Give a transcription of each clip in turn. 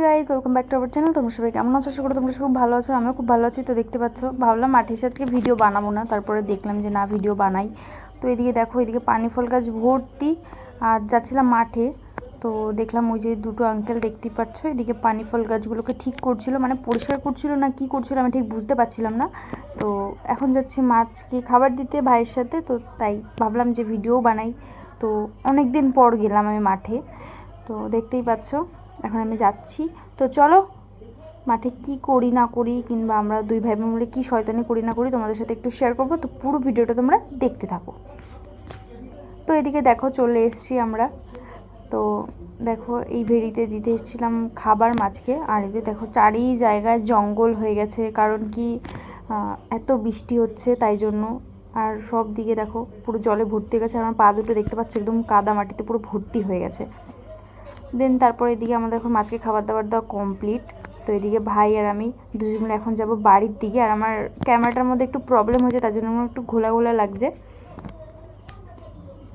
Guys, welcome back to our channel. তোমরা সবাই কেমন আছো? আশা করি তোমরা সবাই খুব ভালো আছো। আমিও খুব ভালো আছি। তো দেখতে পাচ্ছ, ভাবলাম মাঠের সাথে ভিডিও বানাবো না, তারপরে দেখলাম যে না, ভিডিও বানাই। তো এদিকে দেখো, এদিকে পানি ফল গাছ ভর্তি। আর যাচ্ছিলাম মাঠে, তো দেখলাম ওই যে দুটো আঙ্কেল দেখতেই পাচ্ছ, এদিকে পানি ফল গাছগুলোকে ঠিক করছিল, মানে পরিষ্কার করছিল না কি করছিল আমি ঠিক বুঝতে পারছিলাম না। তো এখন যাচ্ছি মাছকে খাবার দিতে ভাইয়ের সাথে, তো তাই ভাবলাম যে ভিডিও বানাই। তো অনেক দিন পর গেলাম আমি মাঠে, তো দেখতেই পাচ্ছ এখন আমি যাচ্ছি। তো চলো, মাঠে কি করি না করি, কিংবা আমরা দুই ভাই বোন মিলে কী শয়তানি করি না করি, তোমাদের সাথে একটু শেয়ার করবো। তো পুরো ভিডিওটা তোমরা দেখতে থাকো। তো এদিকে দেখো চলে এসেছি আমরা। তো দেখো, এই ভেড়িতে দিতে এসেছিলাম খাবার মাছকে। আর এদিকে দেখো চারি জায়গায় জঙ্গল হয়ে গেছে, কারণ কি এত বৃষ্টি হচ্ছে তাই জন্য। আর সব দিকে দেখো পুরো জলে ভর্তি হয়ে গেছে। আমার পা দুটো দেখতে পাচ্ছ একদম কাদা মাটিতে পুরো ভর্তি হয়ে গেছে। দেন তারপর এদিকে আমাদের এখন মাছকে খাবার দাবার দেওয়া কমপ্লিট। তো এদিকে ভাই আর আমি দুজন মিলে এখন যাব বাড়ির দিকে। আর আমার ক্যামেরাটার মধ্যে একটু প্রবলেম হয়েছে, তার জন্য আমার একটু ঘোলা ঘোলা লাগছে।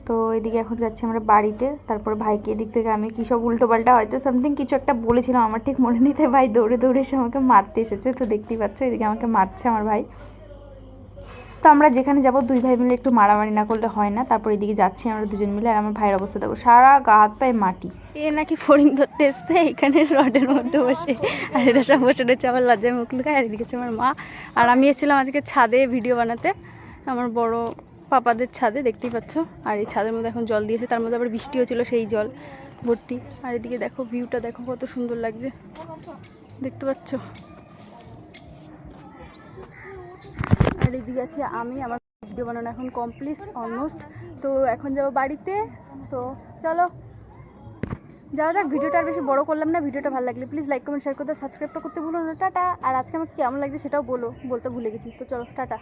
তো এদিকে এখন যাচ্ছি আমরা বাড়িতে। তারপরে ভাইকে এদিক থেকে আমি কী সব উল্টোপাল্টা হয়তো সামথিং কিছু একটা বলেছিলাম, আমার ঠিক মনে নিতে, ভাই দৌড়ে দৌড়ে এসে আমাকে মারতে এসেছে। তো দেখতেই পাচ্ছ এদিকে আমাকে মারছে আমার ভাই। তো আমরা যেখানে যাব দুই ভাই মিলে একটু মারামারি না করলে হয় না। তারপর এদিকে যাচ্ছি আমরা দুজন মিলে। আর আমার ভাইয়ের অবস্থা দেখো, সারা গা হাত পায়ে মাটি। এ নাকি ফড়িং ধরতে এসছে এখানে রডের মধ্যে বসে। আর এটা সব বসে রয়েছে আমার লজ্জায় মুখ লুকায়। আর এদিকে আমার মা। আর আমি এসেছিলাম আজকে ছাদে ভিডিও বানাতে, আমার বড় পাপাদের ছাদে, দেখতেই পাচ্ছ। আর এই ছাদের মধ্যে এখন জল দিয়েছে, তার মধ্যে আবার বৃষ্টি হচ্ছিল, সেই জল ভর্তি। আর এদিকে দেখো ভিউটা দেখো কত সুন্দর লাগছে, দেখতে পাচ্ছ। আর এদিকে আছি আমি, আমার ভিডিও বানানো এখন কমপ্লিট অলমোস্ট। তো এখন যাবো বাড়িতে। তো চলো যাওয়া যাক। ভিডিওটা আর বেশি বড় করলাম না। ভিডিওটা ভালো লাগলে প্লিজ লাইক কমেন্ট শেয়ার করতে, সাবস্ক্রাইবটা করতে ভুলো না। টাটা। আর আজকে আমার কেমন লাগছে সেটাও বলতে ভুলে গেছি। তো চলো টাটা।